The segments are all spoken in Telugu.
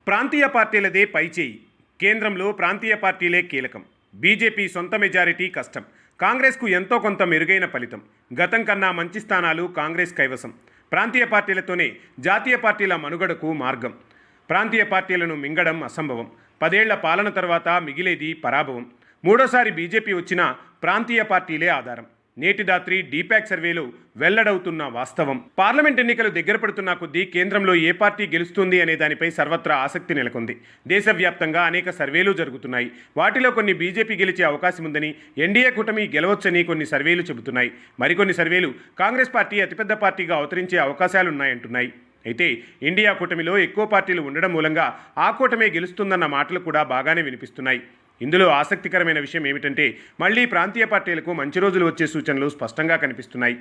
ప్రాంతీయ పార్టీలదే పైచేయి. కేంద్రంలో ప్రాంతీయ పార్టీలే కీలకం. బీజేపీ సొంత మెజారిటీ కష్టం. కాంగ్రెస్కు ఎంతో కొంత మెరుగైన ఫలితం. గతం కన్నా మంచి స్థానాలు కాంగ్రెస్ కైవసం. ప్రాంతీయ పార్టీలతోనే జాతీయ పార్టీల మనుగడకు మార్గం. ప్రాంతీయ పార్టీలను మింగడం అసంభవం. 10 ఏళ్ల పాలన తర్వాత మిగిలేది పరాభవం. మూడోసారి బీజేపీ వచ్చినా ప్రాంతీయ పార్టీలే ఆధారం. నేటి రాత్రి డీప్యాక్ సర్వేలో వెల్లడవుతున్న వాస్తవం. పార్లమెంట్ ఎన్నికలు దగ్గర పడుతున్న కొద్దీ కేంద్రంలో ఏ పార్టీ గెలుస్తుంది అనే దానిపై సర్వత్రా ఆసక్తి నెలకొంది. దేశవ్యాప్తంగా అనేక సర్వేలు జరుగుతున్నాయి. వాటిలో కొన్ని బీజేపీ గెలిచే అవకాశం ఉందని, ఎన్డీఏ కూటమి గెలవచ్చని కొన్ని సర్వేలు చెబుతున్నాయి. మరికొన్ని సర్వేలు కాంగ్రెస్ పార్టీ అతిపెద్ద పార్టీగా అవతరించే అవకాశాలున్నాయంటున్నాయి. అయితే ఇండియా కూటమిలో ఎక్కువ పార్టీలు ఉండడం మూలంగా ఆ కూటమే గెలుస్తుందన్న మాటలు కూడా బాగానే వినిపిస్తున్నాయి. ఇందులో ఆసక్తికరమైన విషయం ఏమిటంటే, మళ్లీ ప్రాంతీయ పార్టీలకు మంచి రోజులు వచ్చే సూచనలు స్పష్టంగా కనిపిస్తున్నాయి.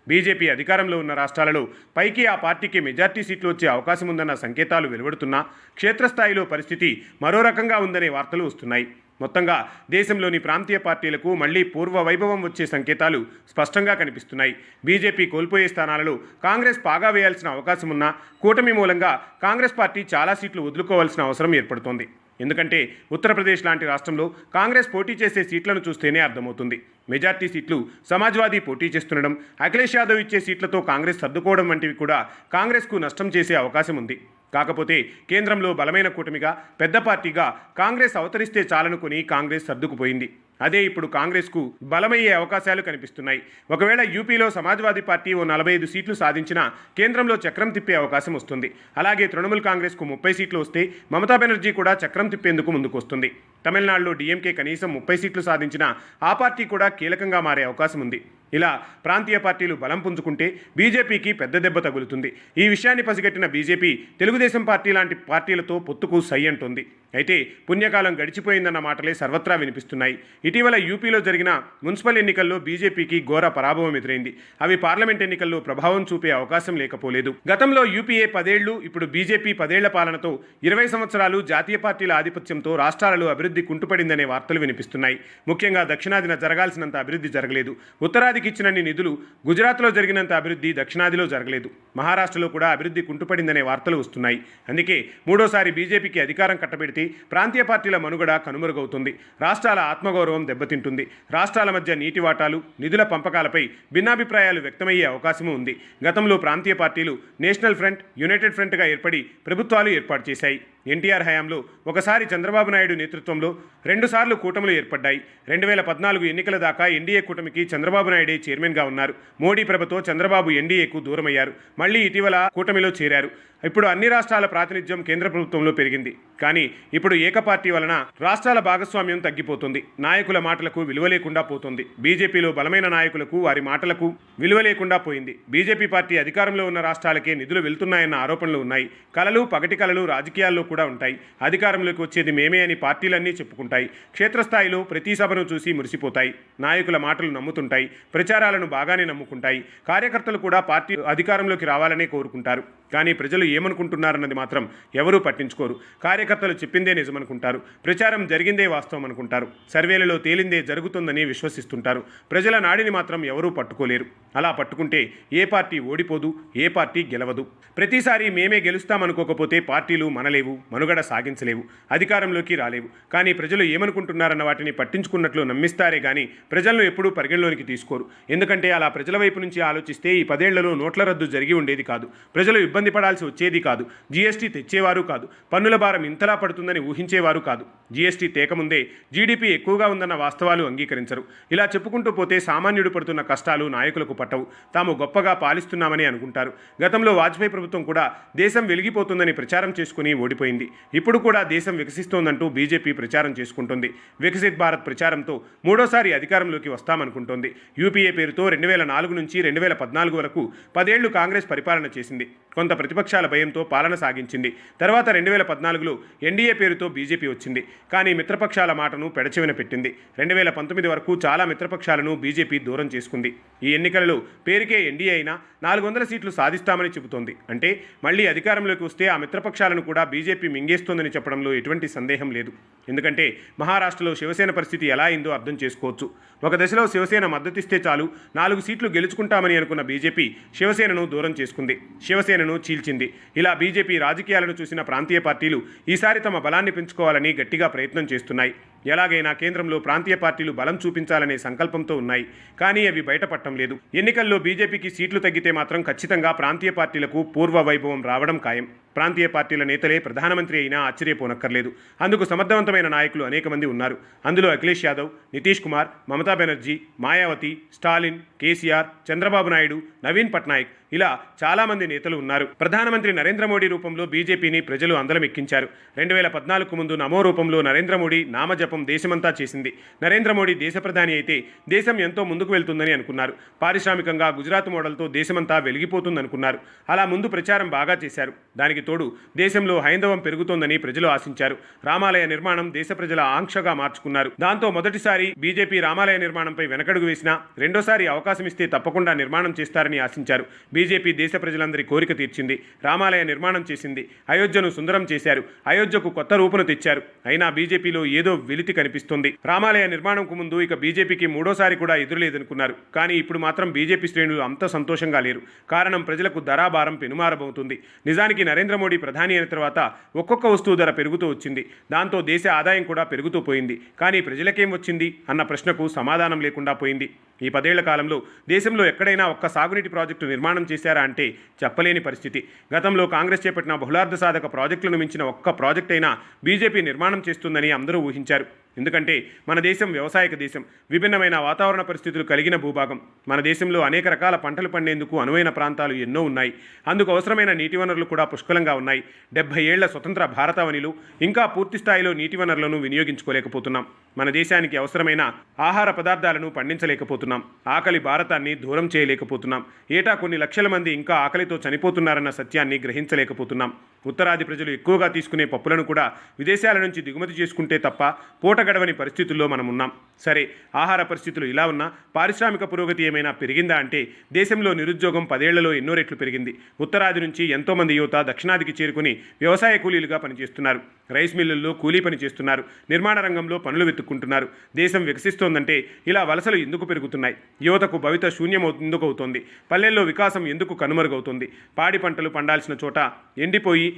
బీజేపీ అధికారంలో ఉన్న రాష్ట్రాలలో పైకి ఆ పార్టీకి మెజార్టీ సీట్లు వచ్చే అవకాశం ఉందన్న సంకేతాలు వెలువడుతున్నా, క్షేత్రస్థాయిలో పరిస్థితి మరో రకంగా ఉందనే వార్తలు వస్తున్నాయి. మొత్తంగా దేశంలోని ప్రాంతీయ పార్టీలకు మళ్లీ పూర్వ వైభవం వచ్చే సంకేతాలు స్పష్టంగా కనిపిస్తున్నాయి. బీజేపీ కోల్పోయే స్థానాలలో కాంగ్రెస్ పాగా వేయాల్సిన అవకాశం ఉన్నా, కూటమి మూలంగా కాంగ్రెస్ పార్టీ చాలా సీట్లు వదులుకోవాల్సిన అవసరం ఏర్పడుతోంది. ఎందుకంటే ఉత్తరప్రదేశ్ లాంటి రాష్ట్రంలో కాంగ్రెస్ పోటీ చేసే సీట్లను చూస్తేనే అర్థమవుతుంది. మెజార్టీ సీట్లు సమాజ్వాదీ పోటీ చేస్తుండడం, అఖిలేష్ యాదవ్ ఇచ్చే సీట్లతో కాంగ్రెస్ సర్దుకోవడం వంటివి కూడా కాంగ్రెస్కు నష్టం చేసే అవకాశం ఉంది. కాకపోతే కేంద్రంలో బలమైన కూటమిగా, పెద్ద పార్టీగా కాంగ్రెస్ అవతరిస్తే చాలనుకుని కాంగ్రెస్ సర్దుకుపోయింది. అదే ఇప్పుడు కాంగ్రెస్కు బలమయ్యే అవకాశాలు కనిపిస్తున్నాయి. ఒకవేళ యూపీలో సమాజ్వాదీ పార్టీ ఓ 45 సీట్లు సాధించినా కేంద్రంలో చక్రం తిప్పే అవకాశం వస్తుంది. అలాగే తృణమూల్ కాంగ్రెస్కు 30 సీట్లు వస్తే మమతా బెనర్జీ కూడా చక్రం తిప్పేందుకు ముందుకు వస్తుంది. తమిళనాడులో డీఎంకే కనీసం 30 సీట్లు సాధించినా ఆ పార్టీ కూడా కీలకంగా మారే అవకాశం ఉంది. ఇలా ప్రాంతీయ పార్టీలు బలం పుంజుకుంటే బీజేపీకి పెద్ద దెబ్బ తగులుతుంది. ఈ విషయాన్ని పసిగట్టిన బీజేపీ తెలుగుదేశం పార్టీ లాంటి పార్టీలతో పొత్తుకు సై అంటోంది. అయితే పుణ్యకాలం గడిచిపోయిందన్న మాటలే సర్వత్రా వినిపిస్తున్నాయి. ఇటీవల యూపీలో జరిగిన మున్సిపల్ ఎన్నికల్లో బీజేపీకి ఘోర పరాభవం ఎదురైంది. అవి పార్లమెంట్ ఎన్నికల్లో ప్రభావం చూపే అవకాశం లేకపోలేదు. గతంలో యూపీఏ 10 ఏళ్లు, ఇప్పుడు బీజేపీ 10 ఏళ్ల పాలనతో 20 సంవత్సరాలు జాతీయ పార్టీల ఆధిపత్యంతో రాష్ట్రాలలో అభివృద్ధి కుంటుపడిందనే వార్తలు వినిపిస్తున్నాయి. ముఖ్యంగా దక్షిణాదిన జరగాల్సినంత అభివృద్ధి జరగలేదు. ఉత్తరాదికి ఇచ్చినన్ని నిధులు గుజరాత్లో జరిగినంత అభివృద్ధి దక్షిణాదిలో జరగలేదు. మహారాష్ట్రలో కూడా అభివృద్ధి కుంటుపడిందనే వార్తలు వస్తున్నాయి. అందుకే మూడోసారి బీజేపీకి అధికారం కట్టబెడితే ప్రాంతీయ పార్టీల మనుగడ కనుమరుగవుతుంది. రాష్ట్రాల ఆత్మగౌరవం దెబ్బతింటుంది. రాష్ట్రాల మధ్య నీటి వాటాలు, నిధుల పంపకాలపై భిన్నాభిప్రాయాలు వ్యక్తమయ్యే అవకాశం ఉంది. గతంలో ప్రాంతీయ పార్టీలు నేషనల్ ఫ్రంట్, యునైటెడ్ ఫ్రంట్గా ఏర్పడి ప్రభుత్వాలు ఏర్పాటు చేశాయి. ఎన్టీఆర్ హయాంలో ఒకసారి చంద్రబాబు నాయుడు నేతృత్వంలో 2 సార్లు కూటములు ఏర్పడ్డాయి. 2014 ఎన్నికల దాకా ఎన్డీఏ కూటమికి చంద్రబాబు నాయుడే చైర్మన్గా ఉన్నారు. మోడీ ప్రభతో చంద్రబాబు ఎన్డీఏకు దూరమయ్యారు. మళ్లీ ఇటీవల కూటమిలో చేరారు. ఇప్పుడు అన్ని రాష్ట్రాల ప్రాతినిధ్యం కేంద్ర ప్రభుత్వంలో పెరిగింది. కానీ ఇప్పుడు ఏకపార్టీ వలన రాష్ట్రాల భాగస్వామ్యం తగ్గిపోతుంది. నాయకుల మాటలకు విలువ లేకుండా పోతుంది. బీజేపీలో బలమైన నాయకులకు, వారి మాటలకు విలువ లేకుండా పోయింది. బీజేపీ పార్టీ అధికారంలో ఉన్న రాష్ట్రాలకే నిధులు వెళ్తున్నాయన్న ఆరోపణలు ఉన్నాయి. కలలు, పగటి కలలు రాజకీయాల్లో కూడా ఉంటాయి. అధికారంలోకి వచ్చేది మేమే అని పార్టీలన్నీ చెప్పుకుంటాయి. క్షేత్రస్థాయిలో ప్రతి సభను చూసి మురిసిపోతాయి. నాయకుల మాటలు నమ్ముతుంటాయి. ప్రచారాలను బాగానే నమ్ముకుంటాయి. కార్యకర్తలు కూడా పార్టీ అధికారంలోకి రావాలనే కోరుకుంటారు. కానీ ప్రజలు ఏమనుకుంటున్నారన్నది మాత్రం ఎవరూ పట్టించుకోరు. కార్యకర్తలు చెప్పిందే నిజమనుకుంటారు. ప్రచారం జరిగిందే వాస్తవం అనుకుంటారు. సర్వేలలో తేలిందే జరుగుతుందని విశ్వసిస్తుంటారు. ప్రజల నాడిని మాత్రం ఎవరూ పట్టుకోలేరు. అలా పట్టుకుంటే ఏ పార్టీ ఓడిపోదు, ఏ పార్టీ గెలవదు. ప్రతిసారి మేమే గెలుస్తామనుకోకపోతే పార్టీలు మనలేవు, మనుగడ సాగించలేవు, అధికారంలోకి రాలేవు. కానీ ప్రజలు ఏమనుకుంటున్నారన్న వాటిని పట్టించుకున్నట్లు నమ్మిస్తారే గానీ ప్రజలను ఎప్పుడూ పరిగణలోనికి తీసుకోరు. ఎందుకంటే అలా ప్రజల వైపు నుంచి ఆలోచిస్తే ఈ 10 ఏళ్లలో నోట్ల రద్దు జరిగి ఉండేది కాదు. ప్రజలు ఇబ్బంది పడాల్సి వచ్చేది కాదు. జీఎస్టీ తెచ్చేవారు కాదు. పన్నుల భారం ఇంతలా పడుతుందని ఊహించేవారు కాదు. జీఎస్టీ తేకముందే జీడీపీ ఎక్కువగా ఉందన్న వాస్తవాలు అంగీకరించరు. ఇలా చెప్పుకుంటూ పోతే సామాన్యుడు పడుతున్న కష్టాలు నాయకులకు పట్టవు. తాము గొప్పగా పాలిస్తున్నామని అనుకుంటారు. గతంలో వాజ్పేయి ప్రభుత్వం కూడా దేశం వెలిగిపోతుందని ప్రచారం చేసుకుని ఓడిపోయింది. ఇప్పుడు కూడా దేశం వికసిస్తోందంటూ బీజేపీ ప్రచారం చేసుకుంటోంది. వికసిత్ భారత్ ప్రచారంతో మూడోసారి అధికారంలోకి వస్తామనుకుంటోంది. యూపీఏ పేరుతో 2004 నుంచి 2014 వరకు 10 ఏళ్లు కాంగ్రెస్ పరిపాలన చేసింది. కొంత ప్రతిపక్షాల భయంతో పాలన సాగించింది. తర్వాత 2014లో ఎన్డీఏ పేరుతో బీజేపీ వచ్చింది. కానీ మిత్రపక్షాల మాటను పెడచెవిన పెట్టింది. 2019 వరకు చాలా మిత్రపక్షాలను బీజేపీ దూరం చేసుకుంది. ఈ ఎన్నికలలో పేరుకే ఎన్డీఏ అయినా 400 సీట్లు సాధిస్తామని చెబుతోంది. అంటే మళ్లీ అధికారంలోకి వస్తే ఆ మిత్రపక్షాలను కూడా బీజేపీ బీజేపీ మింగేస్తోందని చెప్పడంలో ఎటువంటి సందేహం లేదు. ఎందుకంటే మహారాష్ట్రలో శివసేన పరిస్థితి ఎలా అయిందో అర్థం చేసుకోవచ్చు. ఒక దశలో శివసేన మద్దతిస్తే చాలు 4 సీట్లు గెలుచుకుంటామని అనుకున్న బీజేపీ శివసేనను దూరం చేసుకుంది, శివసేనను చీల్చింది. ఇలా బీజేపీ రాజకీయాలను చూసిన ప్రాంతీయ పార్టీలు ఈసారి తమ బలాన్ని పెంచుకోవాలని గట్టిగా ప్రయత్నం చేస్తున్నాయి. ఎలాగైనా కేంద్రంలో ప్రాంతీయ పార్టీలు బలం చూపించాలనే సంకల్పంతో ఉన్నాయి. కానీ అవి బయటపడటం లేదు. ఎన్నికల్లో బీజేపీకి సీట్లు తగ్గితే మాత్రం ఖచ్చితంగా ప్రాంతీయ పార్టీలకు పూర్వ వైభవం రావడం ఖాయం. ప్రాంతీయ పార్టీల నేతలే ప్రధానమంత్రి అయినా ఆశ్చర్యపోనక్కర్లేదు. అందుకు సమర్థవంతమైన నాయకులు అనేక మంది ఉన్నారు. అందులో అఖిలేష్ యాదవ్, నితీష్ కుమార్, మమతా బెనర్జీ, మాయావతి, స్టాలిన్, కేసీఆర్, చంద్రబాబు నాయుడు, నవీన్ పట్నాయక్, ఇలా చాలామంది నేతలు ఉన్నారు. ప్రధానమంత్రి నరేంద్ర మోడీ రూపంలో బీజేపీని ప్రజలు అందలం ఎక్కించారు. 2014కు ముందు నమో రూపంలో నరేంద్ర మోడీ నామజపం దేశమంతా చేసింది. నరేంద్ర మోడీ దేశ ప్రధాని అయితే దేశం ఎంతో ముందుకు వెళ్తుందని అనుకున్నారు. పారిశ్రామికంగా గుజరాత్ మోడల్తో దేశమంతా వెలిగిపోతుందనుకున్నారు. అలా ముందు ప్రచారం బాగా చేశారు. దానికి తోడు దేశంలో హైందవం పెరుగుతోందని ప్రజలు ఆశించారు. రామాలయ నిర్మాణం దేశ ప్రజల ఆంక్షగా మార్చుకున్నారు. దాంతో మొదటిసారి బీజేపీ రామాలయ నిర్మాణంపై వెనకడుగు వేసినా రెండోసారి అవకాశం ఇస్తే తప్పకుండా నిర్మాణం చేస్తారని ఆశించారు. బీజేపీ దేశ ప్రజలందరి కోరిక తీర్చింది. రామాలయ నిర్మాణం చేసింది. అయోధ్యను సుందరం చేశారు. అయోధ్యకు కొత్త రూపును తెచ్చారు. అయినా బీజేపీలో ఏదో వెలితి కనిపిస్తుంది. రామాలయ నిర్మాణంకు ముందు ఇక బీజేపీకి మూడోసారి కూడా ఎదురులేదనుకున్నారు. కానీ ఇప్పుడు మాత్రం బీజేపీ శ్రేణులు అంత సంతోషంగా లేరు. కారణం ప్రజలకు ధరాభారం పెనుమారబోతుంది. నిజానికి నరేంద్ర మోడీ ప్రధాని అయిన తర్వాత ఒక్కొక్క వస్తువు ధర పెరుగుతూ వచ్చింది. దాంతో దేశ ఆదాయం కూడా పెరుగుతూ పోయింది. కానీ ప్రజలకేం వచ్చింది అన్న ప్రశ్నకు సమాధానం లేకుండా పోయింది. ఈ 10 ఏళ్ల కాలంలో దేశంలో ఎక్కడైనా ఒక్క సాగునీటి ప్రాజెక్టు నిర్మాణం చేశారా అంటే చెప్పలేని పరిస్థితి. గతంలో కాంగ్రెస్ చేపట్టిన బహుళార్థ సాధక ప్రాజెక్టులను మించిన ఒక్క ప్రాజెక్ట్ అయినా బీజేపీ నిర్మాణం చేస్తుందని అందరూ ఊహించారు. ఎందుకంటే మన దేశం వ్యవసాయక దేశం, విభిన్నమైన వాతావరణ పరిస్థితులు కలిగిన భూభాగం. మన దేశంలో అనేక రకాల పంటలు పండేందుకు అనువైన ప్రాంతాలు ఎన్నో ఉన్నాయి. అందుకు అవసరమైన నీటి వనరులు కూడా పుష్కలంగా ఉన్నాయి. 70 ఏళ్ల స్వతంత్ర భారతావనిలో ఇంకా పూర్తి స్థాయిలో నీటి వనరులను వినియోగించుకోలేకపోతున్నాం. మన దేశానికి అవసరమైన ఆహార పదార్థాలను పండించలేకపోతున్నాం. ఆకలి భారతాన్ని దూరం చేయలేకపోతున్నాం. ఏటా కొన్ని లక్షల మంది ఇంకా ఆకలితో చనిపోతున్నారన్న సత్యాన్ని గ్రహించలేకపోతున్నాం. ఉత్తరాది ప్రజలు ఎక్కువగా తీసుకునే పప్పులను కూడా విదేశాల నుంచి దిగుమతి చేసుకుంటే తప్ప పూట గడవని పరిస్థితుల్లో మనం ఉన్నాం. సరే, ఆహార పరిస్థితులు ఇలా ఉన్నా పారిశ్రామిక పురోగతి ఏమైనా పెరిగిందా అంటే దేశంలో నిరుద్యోగం 10 ఏళ్లలో ఎన్నో రెట్లు పెరిగింది. ఉత్తరాది నుంచి ఎంతోమంది యువత దక్షిణాదికి చేరుకుని వ్యవసాయ కూలీలుగా పనిచేస్తున్నారు. రైస్ మిల్లుల్లో కూలీ పని చేస్తున్నారు. నిర్మాణ రంగంలో పనులు వెతుక్కుంటున్నారు. దేశం వికసిస్తోందంటే ఇలా వలసలు ఎందుకు పెరుగుతున్నాయి? యువతకు భవిత శూన్యం ఎందుకు అవుతోంది? పల్లెల్లో వికాసం ఎందుకు కనుమరుగవుతుంది? పాడి పంటలు పండాల్సిన చోట ఎండిపోయి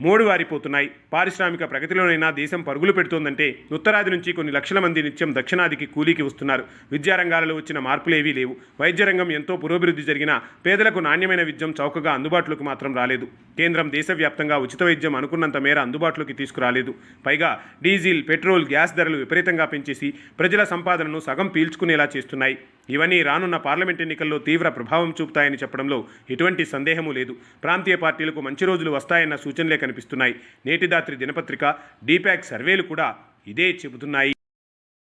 మోడువారిపోతున్నాయి. పారిశ్రామిక ప్రగతిలోనైనా దేశం పరుగులు పెడుతోందంటే ఉత్తరాది నుంచి కొన్ని లక్షల మంది నిత్యం దక్షిణాదికి కూలీకి వస్తున్నారు. విద్యారంగాలలో వచ్చిన మార్పులేవీ లేవు. వైద్య రంగం ఎంతో పురోభివృద్ధి జరిగినా పేదలకు నాణ్యమైన విద్యం చౌకగా అందుబాటులోకి మాత్రం రాలేదు. కేంద్రం దేశవ్యాప్తంగా ఉచిత వైద్యం అనుకున్నంత మేర అందుబాటులోకి తీసుకురాలేదు. పైగా డీజిల్, పెట్రోల్, గ్యాస్ ధరలు విపరీతంగా పెంచేసి ప్రజల సంపాదనను సగం పీల్చుకునేలా చేస్తున్నాయి. ఇవన్నీ రానున్న పార్లమెంట్ ఎన్నికల్లో తీవ్ర ప్రభావం చూపుతాయని చెప్పడంలో ఎటువంటి సందేహమూ లేదు. ప్రాంతీయ పార్టీలకు మంచి రోజులు వస్తాయన్న సూచనలే కనిపిస్తున్నాయి. నేటిదాత్రి దినపత్రిక, డీప్యాక్ సర్వేలు కూడా ఇదే చెబుతున్నాయి.